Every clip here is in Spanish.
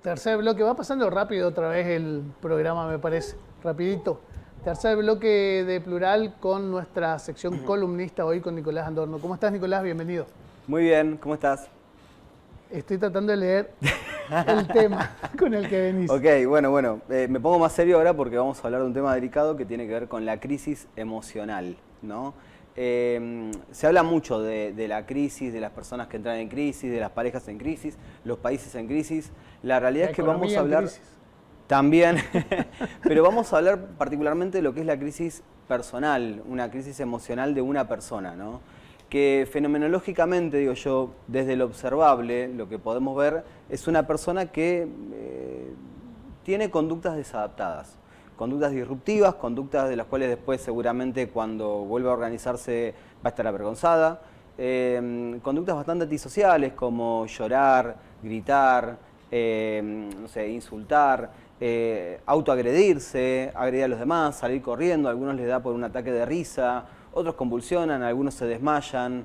Tercer bloque, va pasando rápido otra vez el programa, me parece, rapidito. Tercer bloque de Plural con nuestra sección columnista hoy con Nicolás Andorno. ¿Cómo estás, Nicolás? Bienvenido. Muy bien, ¿cómo estás? Estoy tratando de leer el tema con el que venís. Ok, bueno, me pongo más serio ahora porque vamos a hablar de un tema delicado que tiene que ver con la crisis emocional, ¿no? Se habla mucho de la crisis, de las personas que entran en crisis, de las parejas en crisis, los países en crisis. La realidad es que vamos a hablar también, pero vamos a hablar particularmente de lo que es la crisis personal, una crisis emocional de una persona, ¿no? Que fenomenológicamente, digo yo, desde lo observable, lo que podemos ver es una persona que tiene conductas desadaptadas, conductas disruptivas, conductas de las cuales después seguramente cuando vuelva a organizarse va a estar avergonzada, conductas bastante antisociales como llorar, gritar, no sé, insultar, autoagredirse, agredir a los demás, salir corriendo, a algunos les da por un ataque de risa, otros convulsionan, algunos se desmayan,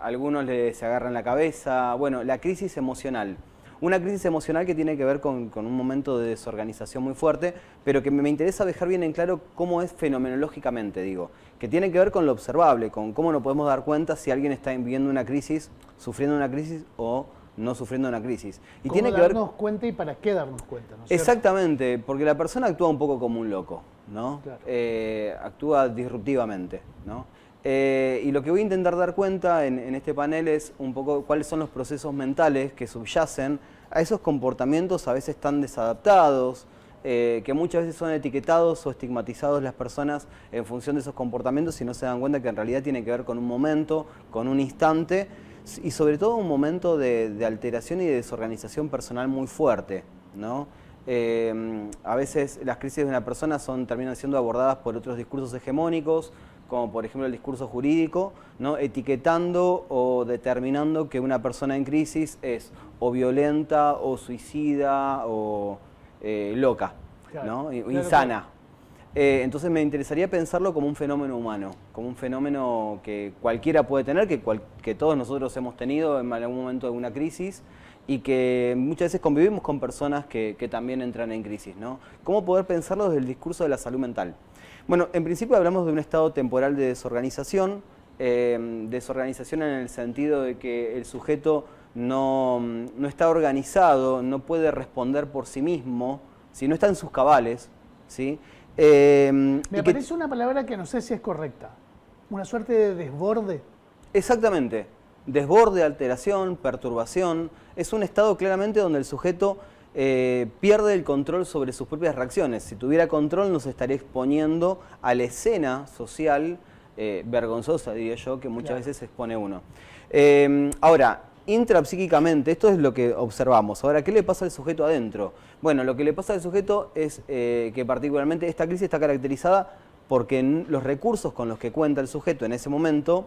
algunos se agarran la cabeza. Bueno, la crisis emocional. Una crisis emocional que tiene que ver con un momento de desorganización muy fuerte, pero que me interesa dejar bien en claro cómo es fenomenológicamente, digo. Que tiene que ver con lo observable, con cómo nos podemos dar cuenta si alguien está viviendo una crisis, sufriendo una crisis o no sufriendo una crisis. Y ¿Cómo tiene que darnos cuenta y para qué darnos cuenta? ¿No es cierto? Exactamente, porque la persona actúa un poco como un loco, ¿no? Claro. Actúa disruptivamente, ¿no? Y lo que voy a intentar dar cuenta en este panel es un poco cuáles son los procesos mentales que subyacen a esos comportamientos a veces tan desadaptados, que muchas veces son etiquetados o estigmatizados las personas en función de esos comportamientos y no se dan cuenta que en realidad tiene que ver con un momento, con un instante y sobre todo un momento de alteración y de desorganización personal muy fuerte, ¿no? A veces las crisis de una persona terminan siendo abordadas por otros discursos hegemónicos, como por ejemplo el discurso jurídico, ¿no? Etiquetando o determinando que una persona en crisis es o violenta o suicida o loca, Claro, ¿no? claro, insana. claro. Entonces me interesaría pensarlo como un fenómeno humano, como un fenómeno que cualquiera puede tener, que todos nosotros hemos tenido en algún momento de una crisis y que muchas veces convivimos con personas que también entran en crisis, ¿no? ¿Cómo poder pensarlo desde el discurso de la salud mental? Bueno, en principio hablamos de un estado temporal de desorganización, desorganización en el sentido de que el sujeto no está organizado, no puede responder por sí mismo, si no está en sus cabales, ¿sí? Me parece una palabra que no sé si es correcta. Una suerte de desborde. Exactamente. Desborde, alteración, perturbación. Es un estado claramente donde el sujeto pierde el control sobre sus propias reacciones. Si tuviera control nos estaría exponiendo a la escena social vergonzosa, diría yo, que muchas veces se expone uno. Ahora, intrapsíquicamente, esto es lo que observamos. Ahora, ¿qué le pasa al sujeto adentro? Bueno, lo que le pasa al sujeto es que particularmente esta crisis está caracterizada porque los recursos con los que cuenta el sujeto en ese momento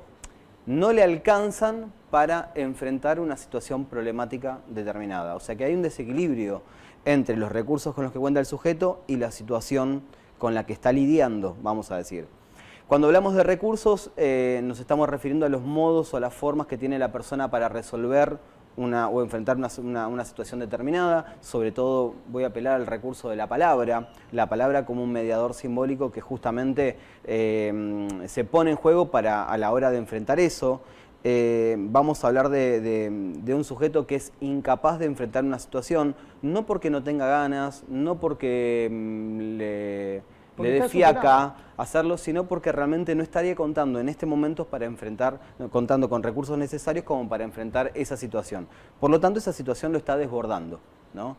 no le alcanzan para enfrentar una situación problemática determinada. O sea que hay un desequilibrio entre los recursos con los que cuenta el sujeto y la situación con la que está lidiando, vamos a decir. Cuando hablamos de recursos, nos estamos refiriendo a los modos o a las formas que tiene la persona para resolver o enfrentar una situación determinada. Sobre todo voy a apelar al recurso de la palabra como un mediador simbólico que justamente se pone en juego a la hora de enfrentar eso. Vamos a hablar de un sujeto que es incapaz de enfrentar una situación, no porque no tenga ganas, no porque le dé fiaca hacerlo, sino porque realmente no estaría contando en este momento contando con recursos necesarios como para enfrentar esa situación. Por lo tanto, esa situación lo está desbordando, ¿no?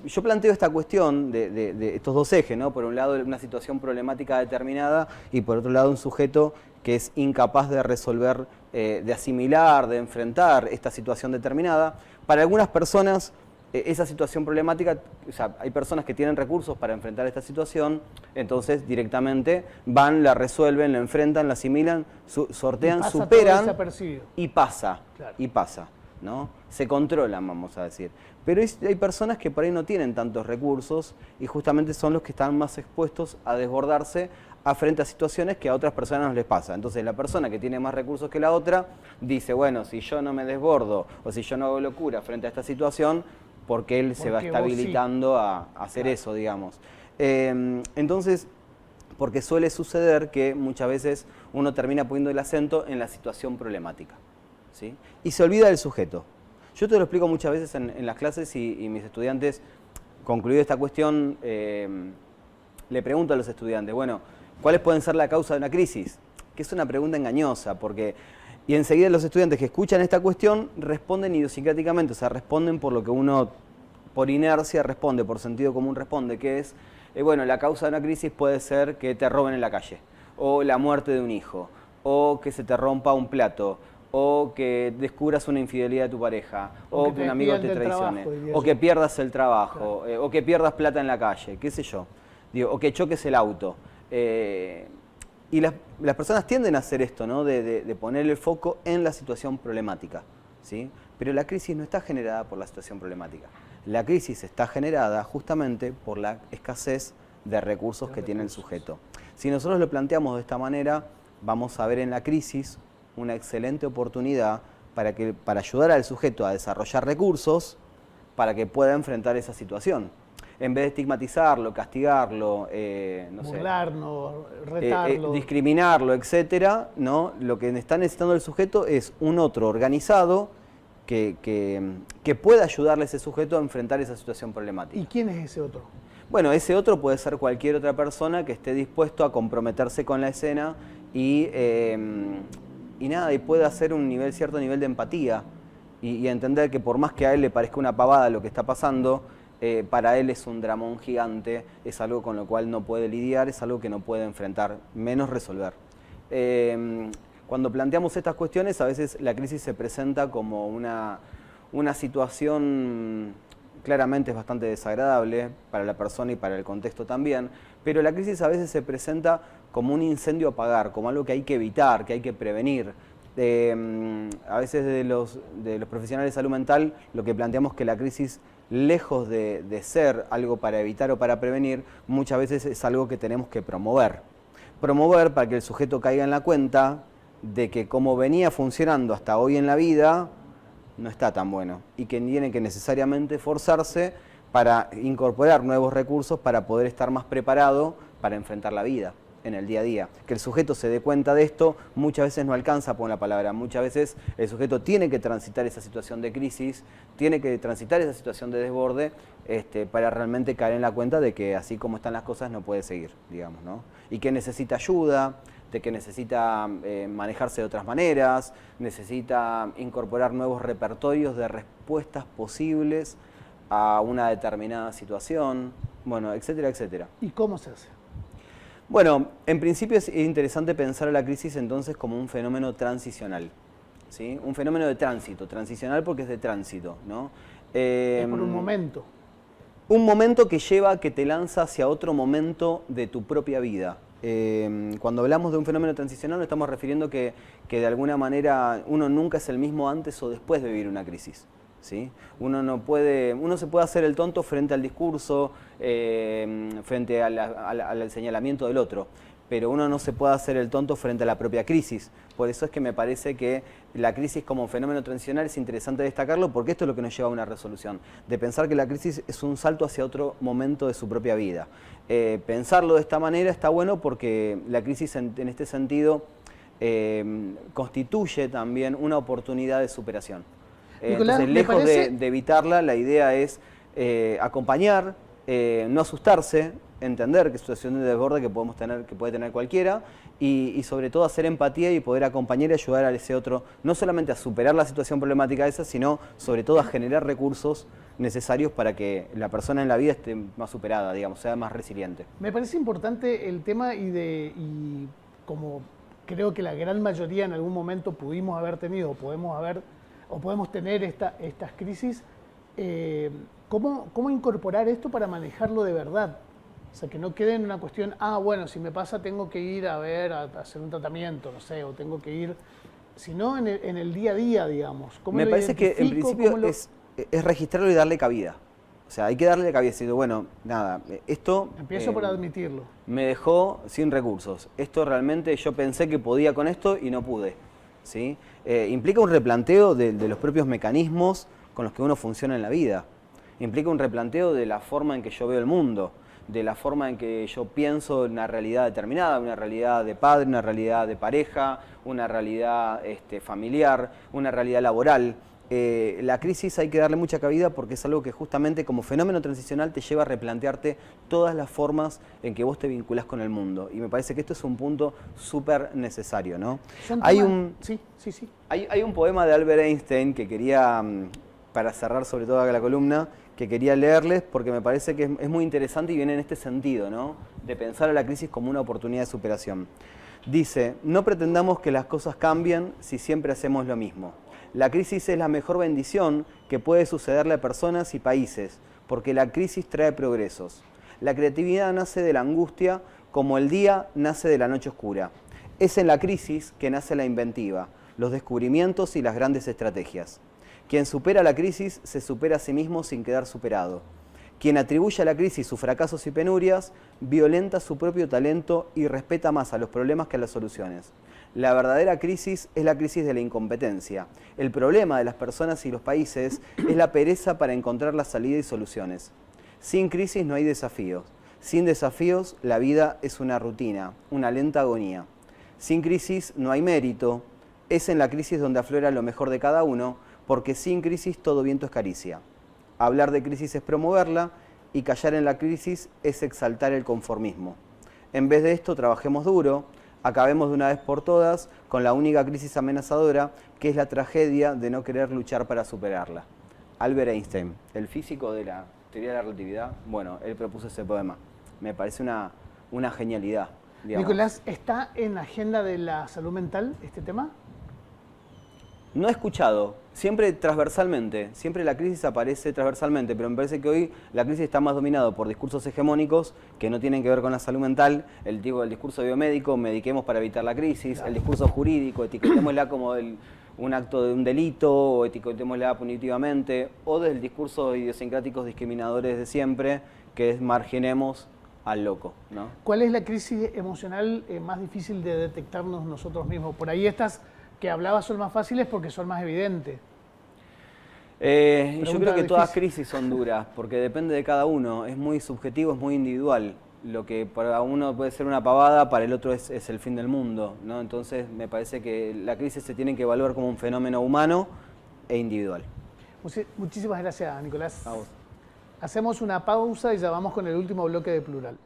Yo planteo esta cuestión de estos dos ejes, ¿no? Por un lado, una situación problemática determinada y por otro lado, un sujeto que es incapaz de resolver, de asimilar, de enfrentar esta situación determinada. Para algunas personas, esa situación problemática, o sea, hay personas que tienen recursos para enfrentar esta situación, entonces directamente van, la resuelven, la enfrentan, la asimilan, sortean, superan y pasa, claro. y pasa, ¿no? se controlan, vamos a decir. Pero hay personas que por ahí no tienen tantos recursos y justamente son los que están más expuestos a desbordarse frente a situaciones que a otras personas no les pasa. Entonces la persona que tiene más recursos que la otra dice, bueno, si yo no me desbordo o si yo no hago locura frente a esta situación, porque él se va estabilizando a hacer eso, digamos. Entonces, porque suele suceder que muchas veces uno termina poniendo el acento en la situación problemática, ¿sí? Y se olvida del sujeto. Yo te lo explico muchas veces en las clases y mis estudiantes, concluido esta cuestión, le pregunto a los estudiantes, bueno, ¿cuáles pueden ser la causa de una crisis? Que es una pregunta engañosa, porque... Y enseguida los estudiantes que escuchan esta cuestión responden idiosincráticamente, o sea, responden por lo que uno, por inercia, responde, por sentido común responde, que es, bueno, la causa de una crisis puede ser que te roben en la calle, o la muerte de un hijo, o que se te rompa un plato, o que descubras una infidelidad de tu pareja, o que un amigo te traicione, o que pierdas el trabajo, claro, o que pierdas plata en la calle, qué sé yo, digo, o que choques el auto. Y las personas tienden a hacer esto, ¿no? De poner el foco en la situación problemática, ¿sí? Pero la crisis no está generada por la situación problemática. La crisis está generada justamente por la escasez de recursos que tiene el sujeto. Si nosotros lo planteamos de esta manera, vamos a ver en la crisis una excelente oportunidad para ayudar al sujeto a desarrollar recursos para que pueda enfrentar esa situación. En vez de estigmatizarlo, castigarlo, no burlarlo, retarlo, discriminarlo, etcétera, ¿no? Lo que está necesitando el sujeto es un otro organizado que pueda ayudarle a ese sujeto a enfrentar esa situación problemática. ¿Y quién es ese otro? Bueno, ese otro puede ser cualquier otra persona que esté dispuesto a comprometerse con la escena y pueda hacer cierto nivel de empatía y entender que por más que a él le parezca una pavada lo que está pasando, para él es un dramón gigante, es algo con lo cual no puede lidiar, es algo que no puede enfrentar, menos resolver. Cuando planteamos estas cuestiones, a veces la crisis se presenta como una situación claramente es bastante desagradable para la persona y para el contexto también, pero la crisis a veces se presenta como un incendio a apagar, como algo que hay que evitar, que hay que prevenir. A veces de los profesionales de salud mental lo que planteamos es que la crisis, lejos de ser algo para evitar o para prevenir, muchas veces es algo que tenemos que promover. Promover para que el sujeto caiga en la cuenta de que como venía funcionando hasta hoy en la vida, no está tan bueno y que tiene que necesariamente esforzarse para incorporar nuevos recursos para poder estar más preparado para enfrentar la vida en el día a día. Que el sujeto se dé cuenta de esto muchas veces no alcanza por la palabra, muchas veces el sujeto tiene que transitar esa situación de crisis, tiene que transitar esa situación de desborde para realmente caer en la cuenta de que así como están las cosas no puede seguir, digamos, ¿no? Y que necesita ayuda, de que necesita manejarse de otras maneras, necesita incorporar nuevos repertorios de respuestas posibles a una determinada situación, bueno, etcétera, etcétera. ¿Y cómo se hace? Bueno, en principio es interesante pensar a la crisis entonces como un fenómeno transicional, ¿sí? Un fenómeno de tránsito, transicional porque es de tránsito, ¿no? Es por un momento. Un momento que que te lanza hacia otro momento de tu propia vida. Cuando hablamos de un fenómeno transicional nos estamos refiriendo que de alguna manera uno nunca es el mismo antes o después de vivir una crisis, ¿sí? Uno se puede hacer el tonto frente al discurso, frente al señalamiento del otro, pero uno no se puede hacer el tonto frente a la propia crisis. Por eso es que me parece que la crisis como fenómeno transicional es interesante destacarlo, porque esto es lo que nos lleva a una resolución, de pensar que la crisis es un salto hacia otro momento de su propia vida. Pensarlo de esta manera está bueno porque la crisis en este sentido constituye también una oportunidad de superación. Nicolás, entonces, lejos de evitarla, la idea es acompañar, no asustarse, entender que es una situación de desborde que puede tener cualquiera y sobre todo hacer empatía y poder acompañar y ayudar a ese otro, no solamente a superar la situación problemática esa, sino sobre todo a generar recursos necesarios para que la persona en la vida esté más superada, digamos, sea más resiliente. Me parece importante el tema y como creo que la gran mayoría en algún momento pudimos haber tenido o podemos tener estas crisis, ¿cómo incorporar esto para manejarlo de verdad? O sea, que no quede en una cuestión, bueno, si me pasa tengo que ir a hacer un tratamiento, no sé, o tengo que ir sino en el día a día, digamos. ¿Cómo Me lo parece que en identifico? principio es registrarlo y darle cabida. O sea, hay que darle cabida. Decir, bueno, nada, esto... Empiezo por admitirlo. Me dejó sin recursos. Esto realmente yo pensé que podía con esto y no pude. ¿Sí? Implica un replanteo de los propios mecanismos con los que uno funciona en la vida. Implica un replanteo de la forma en que yo veo el mundo, de la forma en que yo pienso en una realidad determinada, una realidad de padre, una realidad de pareja, una realidad familiar, una realidad laboral. La crisis hay que darle mucha cabida porque es algo que justamente como fenómeno transicional te lleva a replantearte todas las formas en que vos te vinculás con el mundo. Y me parece que esto es un punto súper necesario, ¿no? Hay un poema de Albert Einstein que quería, para cerrar sobre todo acá la columna, que quería leerles porque me parece que es muy interesante y viene en este sentido, ¿no? De pensar a la crisis como una oportunidad de superación. Dice, no pretendamos que las cosas cambien si siempre hacemos lo mismo. La crisis es la mejor bendición que puede sucederle a personas y países, porque la crisis trae progresos. La creatividad nace de la angustia como el día nace de la noche oscura. Es en la crisis que nace la inventiva, los descubrimientos y las grandes estrategias. Quien supera la crisis se supera a sí mismo sin quedar superado. Quien atribuye a la crisis sus fracasos y penurias, violenta su propio talento y respeta más a los problemas que a las soluciones. La verdadera crisis es la crisis de la incompetencia. El problema de las personas y los países es la pereza para encontrar la salida y soluciones. Sin crisis no hay desafíos. Sin desafíos, la vida es una rutina, una lenta agonía. Sin crisis no hay mérito. Es en la crisis donde aflora lo mejor de cada uno, porque sin crisis todo viento es caricia. Hablar de crisis es promoverla y callar en la crisis es exaltar el conformismo. En vez de esto, trabajemos duro, acabemos de una vez por todas con la única crisis amenazadora, que es la tragedia de no querer luchar para superarla. Albert Einstein, el físico de la teoría de la relatividad, bueno, él propuso ese poema. Me parece una genialidad, digamos. Nicolás, ¿está en la agenda de la salud mental este tema? No he escuchado, siempre transversalmente, siempre la crisis aparece transversalmente, pero me parece que hoy la crisis está más dominada por discursos hegemónicos que no tienen que ver con la salud mental, el discurso biomédico, mediquemos para evitar la crisis, claro. El discurso jurídico, etiquetémosla como un acto de un delito, o etiquetémosla punitivamente, o del discurso idiosincráticos discriminadores de siempre, que es marginemos al loco, ¿no? ¿Cuál es la crisis emocional más difícil de detectarnos nosotros mismos? Por ahí estas que hablabas son más fáciles porque son más evidentes. Yo creo que todas crisis son duras, porque depende de cada uno, es muy subjetivo, es muy individual. Lo que para uno puede ser una pavada, para el otro es el fin del mundo, ¿no? Entonces me parece que la crisis se tiene que evaluar como un fenómeno humano e individual. Muchísimas gracias, Nicolás. A vos. Hacemos una pausa y ya vamos con el último bloque de Plural.